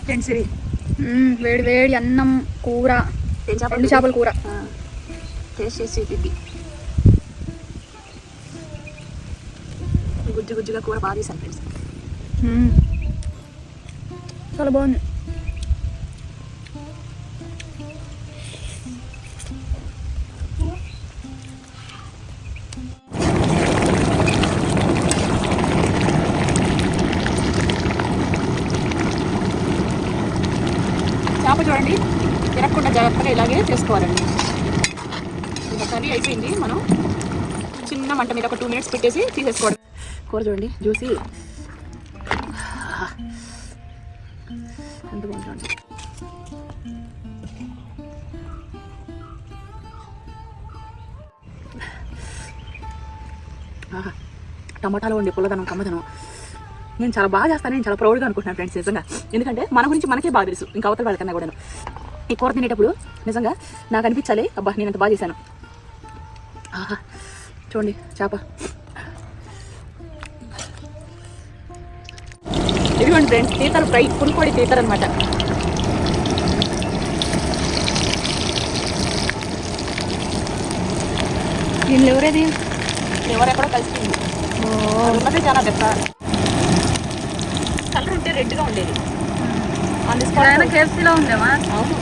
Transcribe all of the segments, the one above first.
Friends ఇది వేడి వేడి అన్నం కూర, ఎండు చేపల కూర టేస్ట్ చేసి చూపిద్ది. గుజ్జు గుజ్జుగా కూర బాగా చేశాను ఫ్రెండ్స్. చాలా బాగుంది. చేప చూడండి తిరగకుండా జాగ్రత్తగా ఇలాగే చేసుకోవాలండి. ఇంకా కర్రీ అయిపోయింది. మనం చిన్న మంట మీద ఒక 2 minutes పెట్టేసి తీసేసుకోవడం. కూర చూడండి జ్యూసీ ఎంత బాగుంటుంది. టమాటాలో ఉండే పుల్లదనం కమ్మదనం నేను చాలా బాగా చేస్తాను. నేను చాలా ప్రౌడ్గా అనుకుంటున్నాను ఫ్రెండ్స్ నిజంగా. ఎందుకంటే మన గురించి మనకే బాగా తెలుసు, ఇంకా అవతల వాళ్ళకన్నా కూడా. ఈ కూర తినేటప్పుడు నిజంగా నాకు అనిపించాలి, అబ్బా నేను అంత బాగా చేశాను. ఆహా చూడండి చేప. ఇదిగోండి ఫ్రెండ్స్ తీతరు ఫ్రై, పులిపొడి తీతరు అనమాట. దీనిలో ఎవరేది ఎవరెక్కడో కలిసిపోయింది. ఉన్నదే చాలా దెబ్బ. కలర్ ఉంటే రెడ్గా ఉండేది. కేఎఫ్సీలో ఉందేమా? అవును.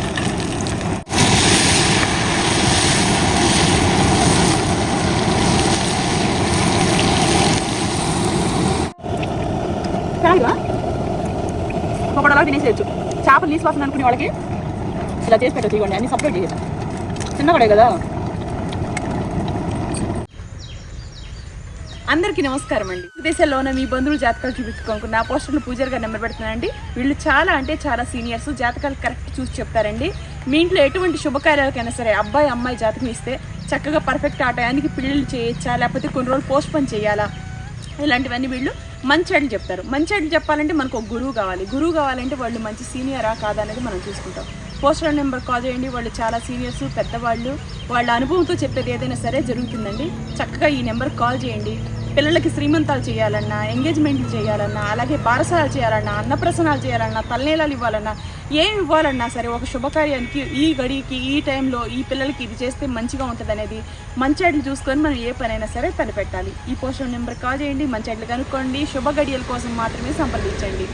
ఒకడలా తినేసేయచ్చు. చేపలు నీసు వాసన అనుకునే వాళ్ళకి ఇలా చేసి పెట్టచ్చు. ఇవ్వండి అన్ని సపరేట్ చేసాం. చిన్నగడే కదా. అందరికీ నమస్కారం అండి. విదేశాల్లోనే మీ బంధువులు జాతకాలు చూపించుకోనుకున్న ఆ పోస్టర్లు పూజారి గారు నెంబర్ పెడుతున్నానండి. వీళ్ళు చాలా అంటే చాలా సీనియర్స్, జాతకాలు కరెక్ట్ చూసి చెప్తారండి. మీ ఇంట్లో ఎటువంటి శుభకార్యాలకైనా సరే అబ్బాయి అమ్మాయి జాతకం ఇస్తే చక్కగా పర్ఫెక్ట్ ఆ టయానికి పెళ్ళిళ్ళు చేయొచ్చా, లేకపోతే కొన్ని రోజులు పోస్ట్ పోన్ చేయాలా, ఇలాంటివన్నీ వీళ్ళు మంచి చెడ్లు చెప్తారు. మంచి చెడ్లు చెప్పాలంటే మనకు ఒక గురువు కావాలి. గురువు కావాలంటే వాళ్ళు మంచి సీనియరా కాదా అనేది మనం చూసుకుంటాం. పోస్టర్ నెంబర్ కాల్ చేయండి. వాళ్ళు చాలా సీనియర్స్, పెద్దవాళ్ళు, వాళ్ళ అనుభవంతో చెప్పేది ఏదైనా సరే జరుగుతుందండి. చక్కగా ఈ నెంబర్కి కాల్ చేయండి. పిల్లలకి శ్రీమంతాలు చేయాలన్నా, ఎంగేజ్మెంట్లు చేయాలన్నా, అలాగే బారసాలు చేయాలన్నా, అన్నప్రసనాలు చేయాలన్నా, తలనీలాలు ఇవ్వాలన్నా, ఏం ఇవ్వాలన్నా సరే ఒక శుభకార్యానికి ఈ గడికి ఈ టైంలో ఈ పిల్లలకి ఇది చేస్తే మంచిగా ఉంటుంది అనేది మంచెడ్లు చూసుకొని మనం ఏ పనైనా సరే తలపెట్టాలి. ఈ పోస్టర్ నెంబర్ కాల్ చేయండి, మంచెడ్లు కనుక్కోండి. శుభ గడియల కోసం మాత్రమే సంప్రదించండి.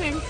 ఫ్రెండ్స్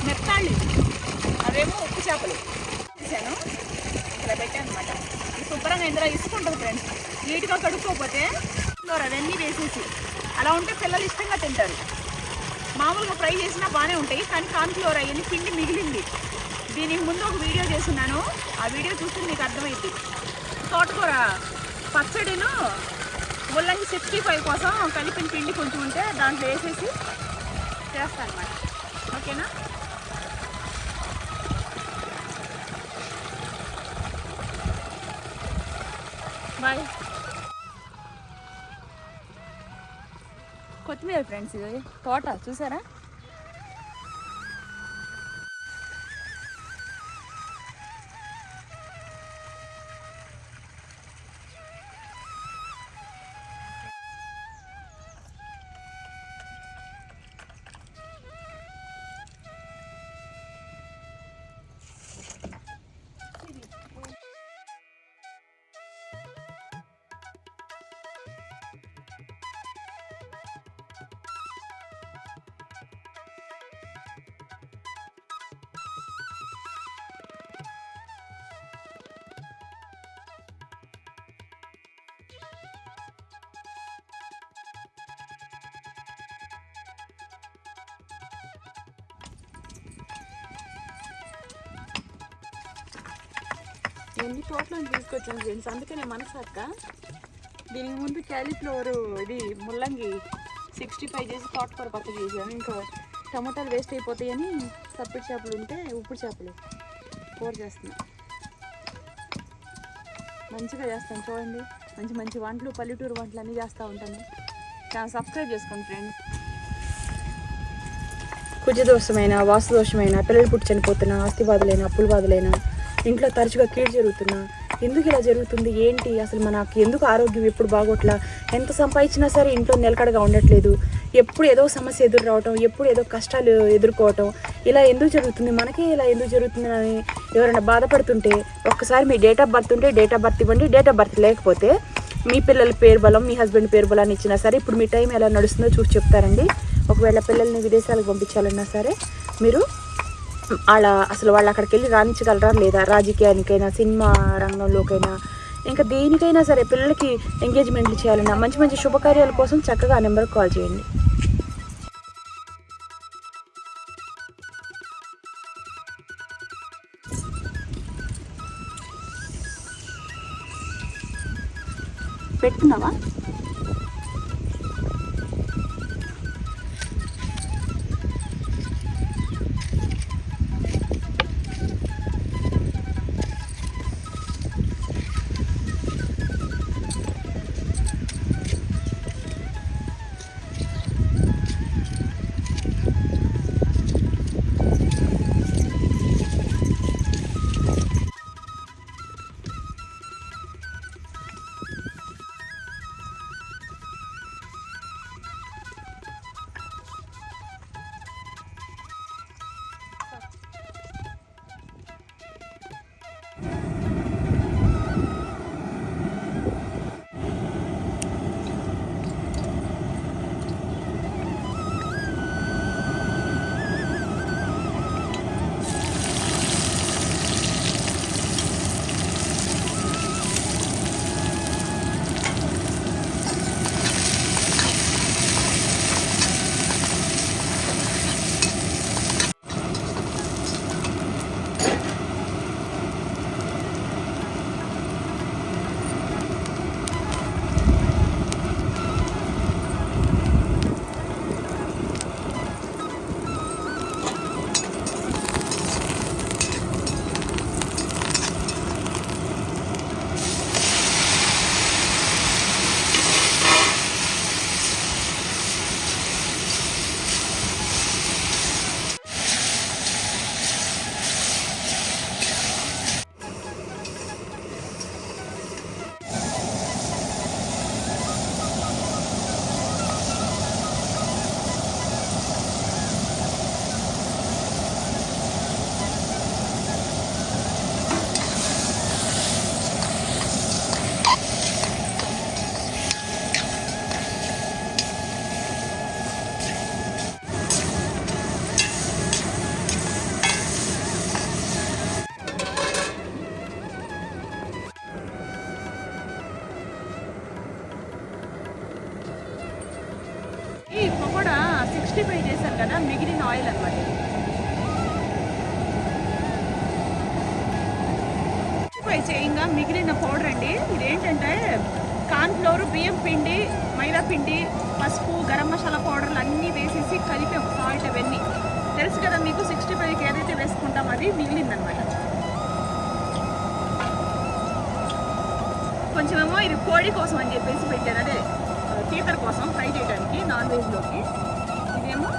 మెత్తాళ్ళు అవేమో ఉప్పు చేపలు తీసాను, ఇలా పెట్టాను అనమాట. శుభ్రంగా ఇందులో ఇసుకుంటుంది ఫ్రెండ్స్. నీట్గా కడుక్కోకపోతే అవన్నీ వేసేసి అలా ఉంటే పిల్లలు ఇష్టంగా తింటారు. మామూలుగా ఫ్రై చేసినా బాగానే ఉంటాయి, కానీ కార్న్ఫ్లోర్ అవన్నీ పిండి మిగిలింది. దీనికి ముందు ఒక వీడియో చేస్తున్నాను, ఆ వీడియో చూస్తే మీకు అర్థమైంది. తోటకూర పచ్చడిను ముల్లంగి 65 కోసం కలిపిన పిండి కొంచెం ఉంటే దాంట్లో వేసేసి చేస్తాను అన్నమాట. ఓకేనా? బాయ్. కొత్తిమీర ఫ్రెండ్స్, ఇది తోట చూసారా? ఎన్ని తోటలో తీసుకొచ్చాను ఫ్రెండ్స్, అందుకనే మనసాక దీనికి ముందు క్యాలీఫ్లవర్ ఇది ముల్లంగి 65 చేసి తోటకూర పచ్చడి చేశాను. ఇంకా టమాటాలు వేస్ట్ అయిపోతాయని సప్పిడి చేపలు ఉంటే ఉప్పుడు చేపలు కూర చేస్తున్నాను. మంచిగా చేస్తాను చూడండి, మంచి మంచి వంటలు పల్లెటూరు వంటలు అన్నీ చేస్తూ ఉంటాను. ఛానల్ సబ్స్క్రైబ్ చేసుకోండి ఫ్రెండ్స్. కుజదోషమైన వాస్తుదోషమైన పిల్లలు పుట్టి చనిపోతున్నా, ఆస్తి బాధలైనా అప్పుల బాధలైనా, ఇంట్లో తరచుగా కీడు జరుగుతున్నా, ఎందుకు ఇలా జరుగుతుంది ఏంటి, అసలు మనకు ఎందుకు ఆరోగ్యం ఎప్పుడు బాగోట్లా, ఎంత సంపాదించినా సరే ఇంట్లో నిలకడగా ఉండట్లేదు, ఎప్పుడు ఏదో సమస్య ఎదురు రావటం, ఎప్పుడు ఏదో కష్టాలు ఎదుర్కోవటం, ఇలా ఎందుకు జరుగుతుంది, మనకే ఇలా ఎందుకు జరుగుతుంది అని ఎవరైనా బాధపడుతుంటే ఒక్కసారి మీ డేట్ ఆఫ్ బర్త్ ఉంటే డేట్ ఆఫ్ బర్త్ ఇవ్వండి. డేట్ ఆఫ్ బర్త్ లేకపోతే మీ పిల్లల పేరు బలం, మీ హస్బెండ్ పేరు బలాన్ని ఇచ్చినా సరే ఇప్పుడు మీ టైం ఎలా నడుస్తుందో చూసి చెప్తారండి. ఒకవేళ పిల్లల్ని విదేశాలకు పంపించాలన్నా సరే మీరు అసలు వాళ్ళు అక్కడికి వెళ్ళి రాణించగలరా లేదా, రాజకీయానికైనా సినిమా రంగంలోకైనా ఇంకా దేనికైనా సరే పిల్లలకి ఎంగేజ్మెంట్లు చేయాలన్నా మంచి మంచి శుభకార్యాల కోసం చక్కగా ఆ నెంబర్కి కాల్ చేయండి. పెట్టుకున్నావా? ఈ పకోడా 65 చేశాను కదా, మిగిలిన ఆయిల్ అనమాట. చేయంగా మిగిలిన పౌడర్ అండి. ఇదేంటంటే కార్న్ఫ్లోర్, బియ్యం పిండి, మైదా పిండి, పసుపు, గరం మసాలా పౌడర్లు అన్నీ వేసేసి కలిపాము. సాల్ట్ అవన్నీ తెలుసు కదా మీకు. 65కి ఏదైతే వేసుకుంటాం అది మిగిలిందనమాట. కొంచెమేమో ఇది కోడి కోసం అని చెప్పేసి పెట్టాను, అదే పీతల కోసం ఫ్రై చేయడానికి నాన్ వెజ్లోకి. ఇదేమో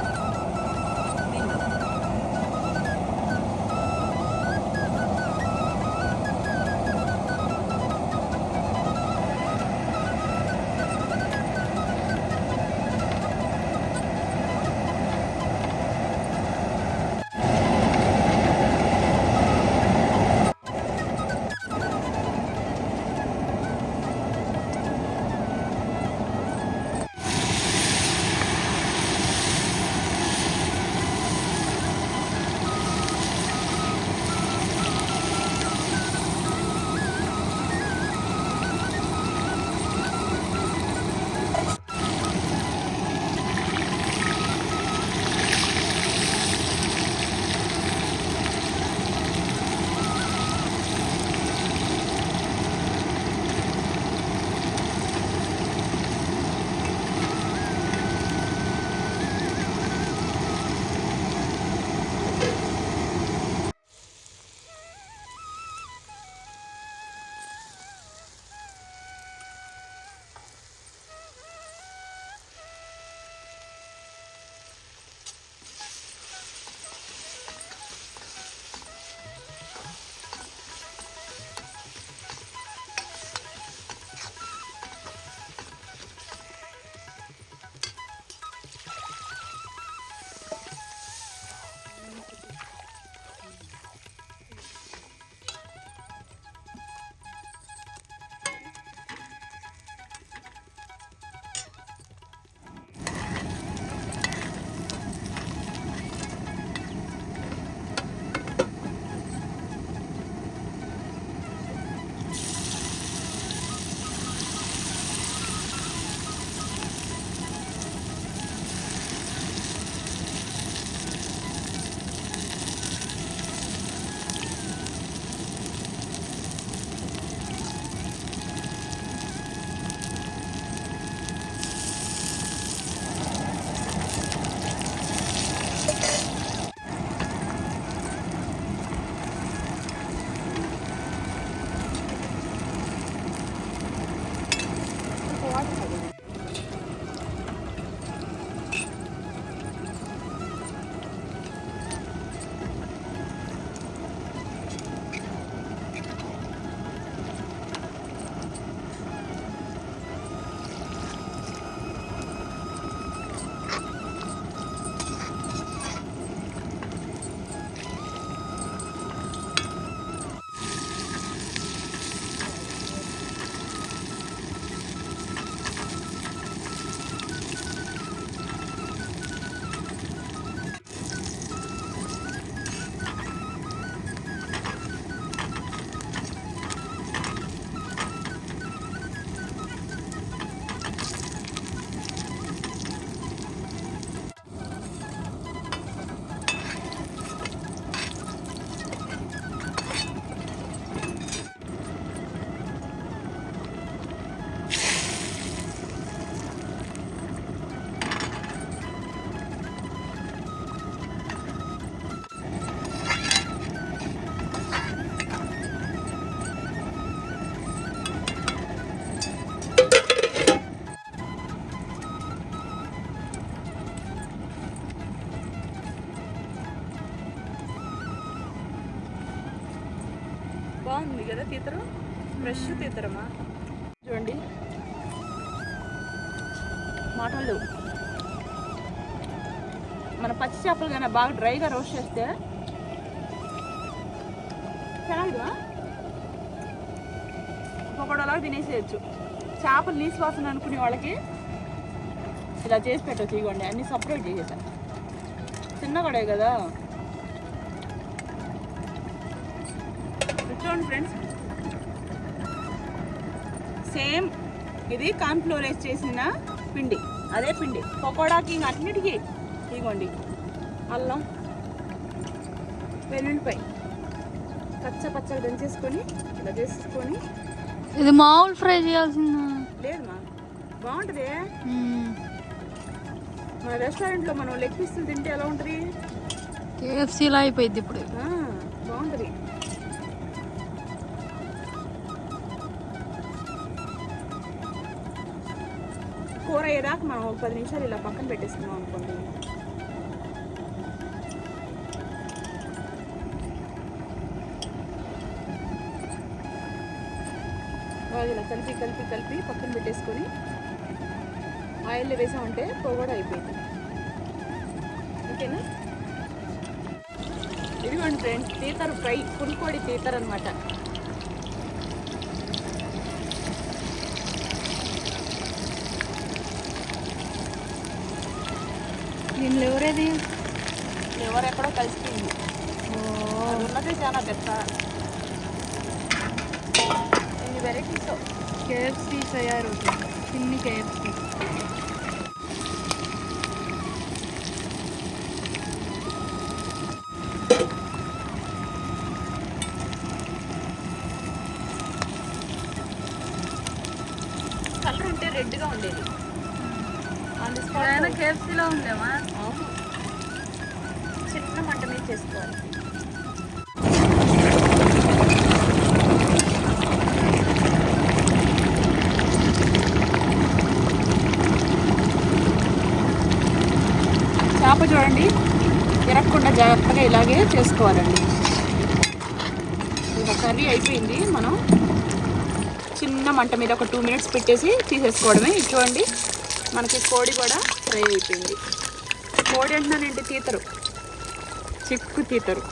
బాగుంది కదా తీతరు, ఫ్రెష్ తీతరమ్మా. చూడండి మాటలు లేవు. మన పచ్చి చేపలు కానీ బాగా డ్రైగా రోస్ట్ చేస్తే ಚೆನ್ನಾಗಿಲ್ವಾ? పకోడాలాగా తినేసేయచ్చు. చేపలు నీసు వాసన అనుకునే వాళ్ళకి ఇలా చేసి పెట్టచ్చు. ఇవ్వండి అన్నీ సపరేట్ చేసేసాను, చిన్న కడే కదా. చూడండి ఫ్రెండ్స్, సేమ్ ఇది కార్న్ఫ్లోర్ వేసి చేసిన పిండి, అదే పిండి పకోడాకి ఇంక అన్నిటికీ. ఇదిగోండి అల్లం వెల్లుల్లిపాయ పచ్చగా దంచేసుకొని ఇలా చేసుకొని. ఇది మామూలు ఫ్రై చేయాల్సిందా? లేదమ్మా, బాగుంటుంది. మన రెస్టారెంట్లో మనం లెగ్ పీసులు తింటే ఎలా ఉంటుంది, కేఎఫ్సీలా అయిపోయింది ఇప్పుడు. బాగుంటుంది. కూర అయ్యేదాకా మనం ఒక 10 నిమిషాలు ఇలా పక్కన పెట్టేసుకున్నాం అనుకోండి. బాగా ఇలా కలిపి పక్కన పెట్టేసుకొని ఆయిల్లో వేసామంటే పకోడా అయిపోయింది. ఓకేనా? ఇదిగోండి ఫ్రెండ్స్, తీతరు ఫ్రై, పుల్కోడి తీతరు అనమాట. దీనిలో ఎవరేది? ఎవరు ఎక్కడో కలిసిపోయింది. అది ఉన్నదే చాలా పెద్ద. ఎన్ని వెరైటీస్ కేఎఫ్సీ తయారవుతుంది, చిన్ని కేఎఫ్సీ. కలర్ ఉంటే రెడ్గా ఉండేది. కేఎఫ్సీలో ఉందేమా? చిన్న మంట మీద చేసుకోవాలి. చేప చూడండి తిరగకుండా జాగ్రత్తగా ఇలాగే చేసుకోవాలండి. ఇంకా కర్రీ అయిపోయింది. మనం చిన్న మంట మీద ఒక 2 మినిట్స్ పెట్టేసి తీసేసుకోవడమే. ఇది చూడండి, మనకి కోడి కూడా ఫ్రై అయిపోయింది. కోడి అంటున్నానంటే తీతరు, చిక్కు తీతరు.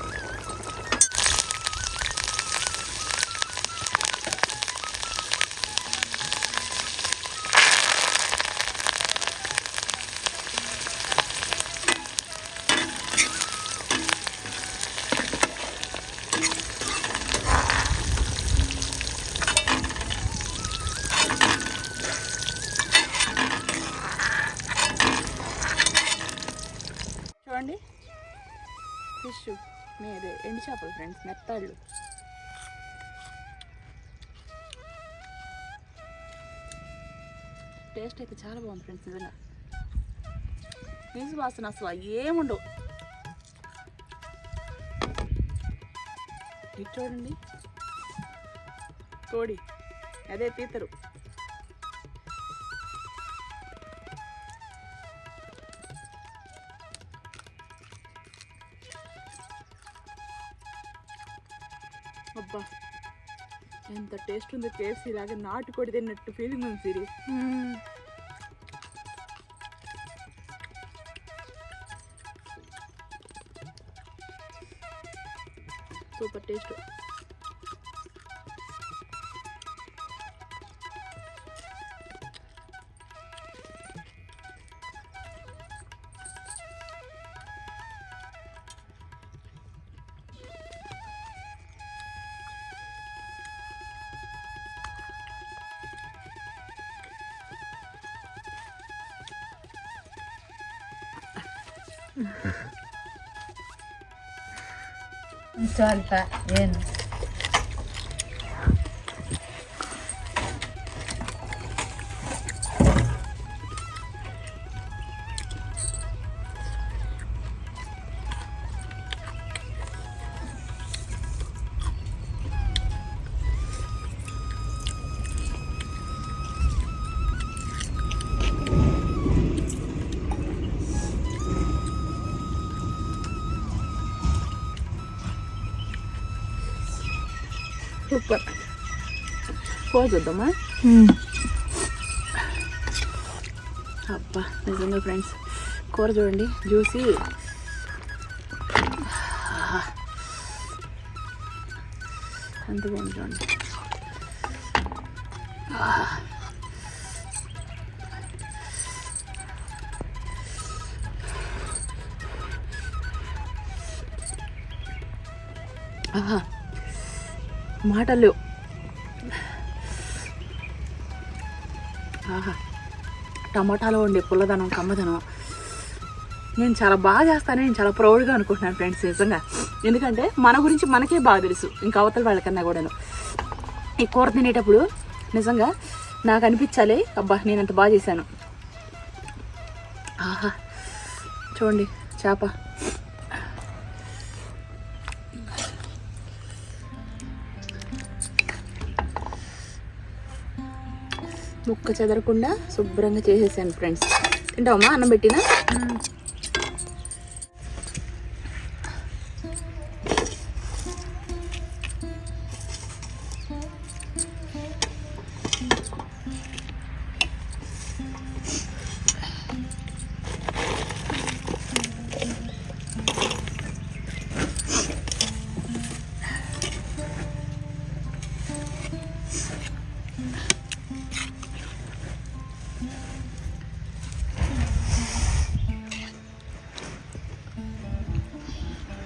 చూడండి ఫిష్ మీదే ఎండు చేపలు ఫ్రెండ్స్, మెత్తాళ్ళు. టేస్ట్ అయితే చాలా బాగుంది ఫ్రెండ్స్. నిజంగా నీసు వాసన అసలు ఏముండవు. ఇది చూడండి కోడి, అదే తీతరు. అబ్బా ఎంత టేస్ట్ ఉందో. కేఎఫ్సీ లాగా నాటుకోడి తిన్నట్టు ఫీలింగ్ ఉంది సిరి. Super taste. ಸ್ವಲ್ಪ ಏನು సూపర్. కూర చూద్దామా? అబ్బా నిజంగా ఫ్రెండ్స్ కూర చూడండి, జ్యూసీ. ఎంత బాగుంది చూడండి. మాటలు. టమాటాలో ఉండే పుల్లదనం, కమ్మదనం నేను చాలా బాగా చేస్తానని నేను చాలా ప్రౌడ్గా అనుకుంటున్నాను ఫ్రెండ్స్ నిజంగా. ఎందుకంటే మన గురించి మనకే బాగా తెలుసు, ఇంకా అవతల వాళ్ళకన్నా కూడాను. ఈ కూర తినేటప్పుడు నిజంగా నాకు అనిపించాలి, అబ్బా నేను అంత బాగా చేశాను. ఆహా చూడండి చేప. ముక్క చెదరకుండా శుభ్రంగా చేసేసాను ఫ్రెండ్స్. తింటావమ్మా అన్నం పెట్టినా?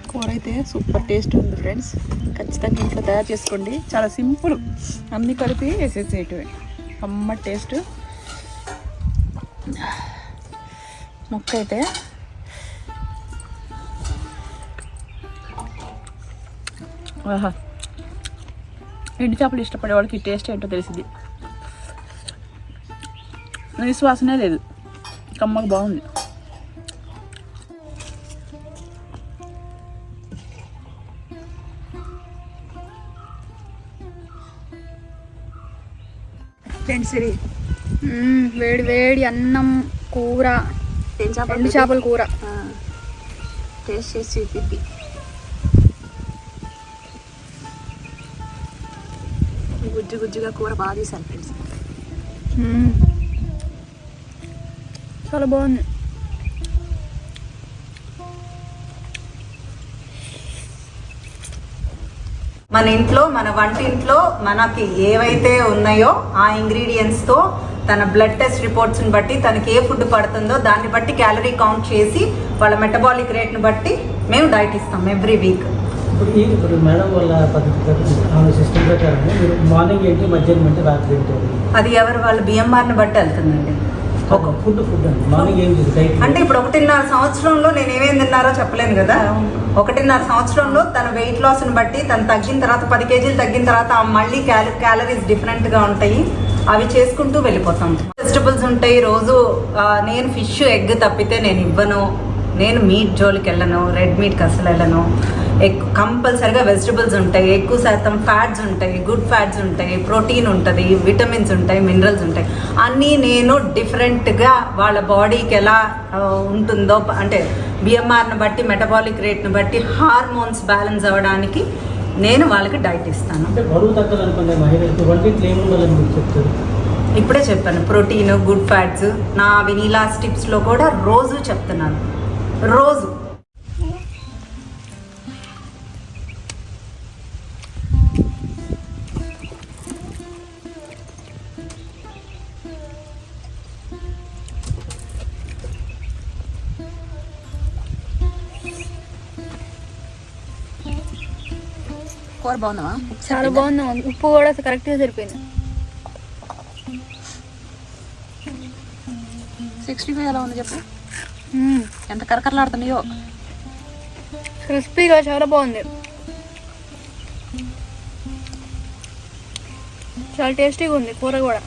కూర అయితే సూపర్ టేస్ట్ ఉంది ఫ్రెండ్స్. ఖచ్చితంగా ఇంట్లో తయారు చేసుకోండి. చాలా సింపుల్, అన్నీ కలిపి వేసేసేటివి. అమ్మ టేస్ట్. ముక్క అయితే ఆహా, ఎండు చేపలు ఇష్టపడే వాళ్ళకి ఈ టేస్ట్ ఏంటో తెలిసింది. విశ్వాసనే లేదు, కమ్మగా బాగుంది. ఫ్రెండ్స్ ఇది వేడి వేడి అన్నం కూర, ఎండు చేపల కూర టేస్ట్ చేసి చూపిద్ది. గుజ్జు గుజ్జుగా కూర బాగా చేశాను ఫ్రెండ్స్. చాలా బాగుంది. మన ఇంట్లో, మన వంటింట్లో మనకి ఏవైతే ఉన్నాయో ఆ ఇంగ్రీడియంట్స్తో తన బ్లడ్ టెస్ట్ రిపోర్ట్స్ని బట్టి తనకి ఏ ఫుడ్ పడుతుందో దాన్ని బట్టి క్యాలరీ కౌంట్ చేసి వాళ్ళ మెటబాలిక్ రేట్ని బట్టి మేము డైట్ ఇస్తాం ఎవ్రీ వీక్. ఇప్పుడు మేడం వాళ్ళ పద్ధతి సిస్టమ్ ప్రకారం మీరు మార్నింగ్ ఏంటి, మధ్యాహ్నం ఏంటి, రాత్రి ఏంటి? అది ఎవరు వాళ్ళ బిఎంఆర్ని బట్టి వెళ్తుందండి. ఒక ఫుడ్ మార్నింగ్ ఏం అంటే ఇప్పుడు 1.5 సంవత్సరంలో నేను ఏమేమి తిన్నారో చెప్పలేను కదా. 1.5 సంవత్సరంలో తన వెయిట్ లాస్ని బట్టి తను తగ్గిన తర్వాత 10 కేజీలు తగ్గిన తర్వాత మళ్ళీ క్యాలరీస్ డిఫరెంట్గా ఉంటాయి. అవి చేసుకుంటూ వెళ్ళిపోతాం. వెజిటబుల్స్ ఉంటాయి రోజు. నేను ఫిష్ ఎగ్ తప్పితే నేను ఇవ్వను. నేను మీట్ జోలికి వెళ్ళను, రెడ్ మీట్కి అసలు వెళ్ళను. కంపల్సరిగా వెజిటబుల్స్ ఉంటాయి, ఎక్కువ శాతం ఫ్యాట్స్ ఉంటాయి, గుడ్ ఫ్యాట్స్ ఉంటాయి, ప్రోటీన్ ఉంటుంది, విటమిన్స్ ఉంటాయి, మినరల్స్ ఉంటాయి. అన్నీ నేను డిఫరెంట్గా వాళ్ళ బాడీకి ఎలా ఉంటుందో అంటే బిఎంఆర్ని బట్టి, మెటబాలిక్ రేట్ని బట్టి, హార్మోన్స్ బ్యాలెన్స్ అవ్వడానికి నేను వాళ్ళకి డైట్ ఇస్తాను. ఇప్పుడే చెప్పాను, ప్రోటీన్, గుడ్ ఫ్యాట్స్. నా వెనీలా టిప్స్లో కూడా రోజు చెప్తున్నాను. రోజు కూర బాగుందా? చాలా బాగుంది. ఉప్పు కూడా కరెక్ట్గా సరిపోయింది. 65 ఎలా ఉంది చెప్పు, ఎంత కరకరలాడుతున్నాయో. క్రిస్పీగా చాలా బాగుంది. చాలా టేస్టీగా ఉంది కూర కూడా.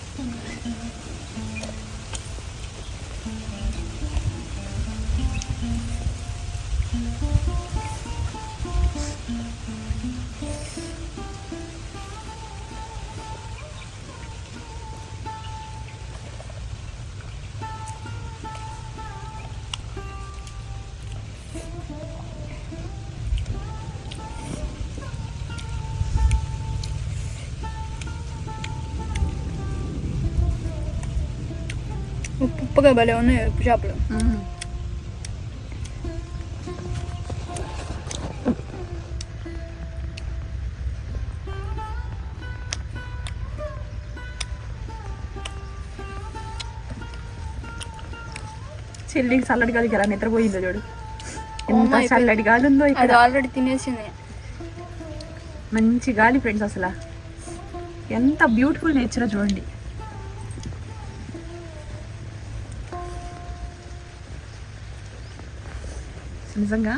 ఉప్పు ఉప్పుగా భలే ఉన్నాయి ఉప్పు చేపలు. చెల్లికి చల్లటి గాలికి ఎలా నిద్రపోయిందో చూడు, ఎంత అయిపోయింది. చల్లటి గాలి ఉందో అది ఇక్కడ. ఆల్రెడీ తినేసింది. మంచి గాలి ఫ్రెండ్స్, అసలు ఎంత బ్యూటిఫుల్ నేచర్ చూడండి. నిజంగా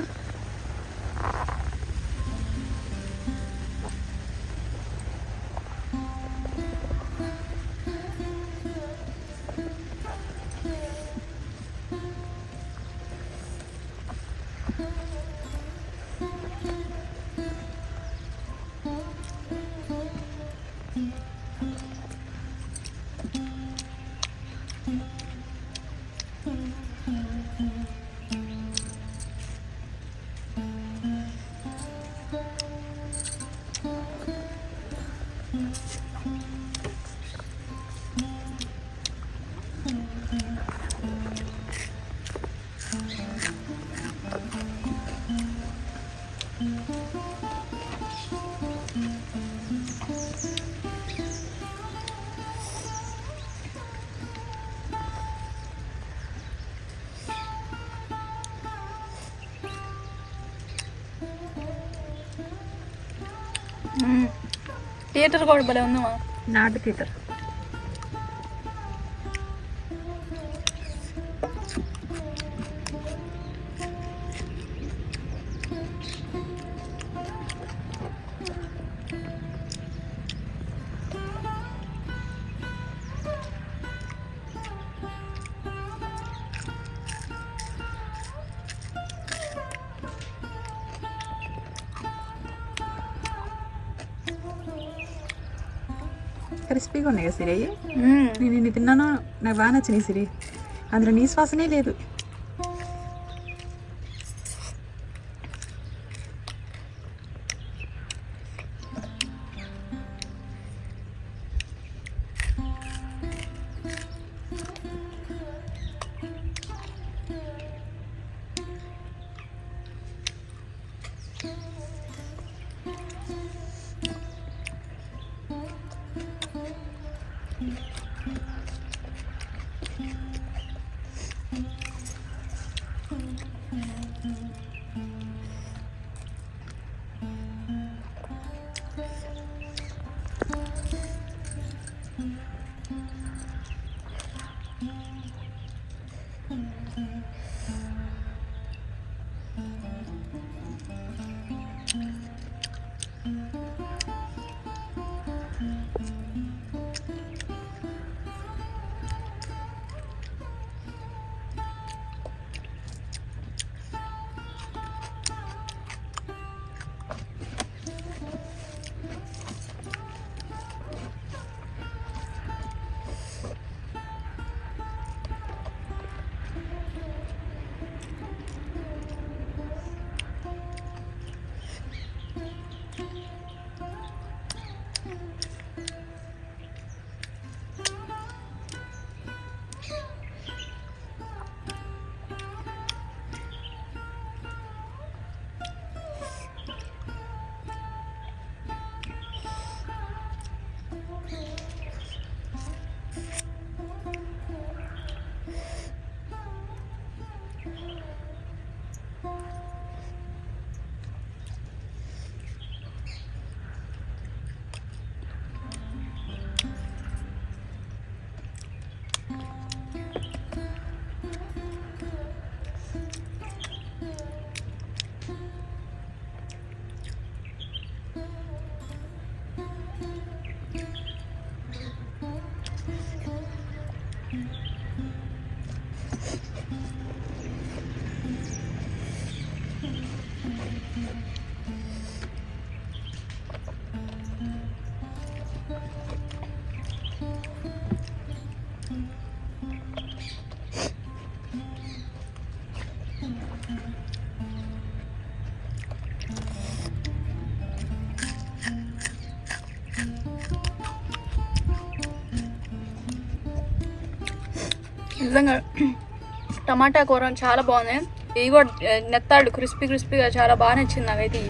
థియేటర్ కూడా భలే ఉందమ్మా. నాటు థియేటర్. క్రిస్పీగా ఉన్నాయి కదా సిరి. నేను ఇన్ని తిన్నాను, నాకు బాగా నచ్చినాయి సిరి. అందులో నీ శ్వాసనే లేదు. నిజంగా టమాటా కూర చాలా బాగుంది. ఇవి కూడా నెత్తాడు క్రిస్పీగా చాలా బాగా నచ్చింది నాకైతే.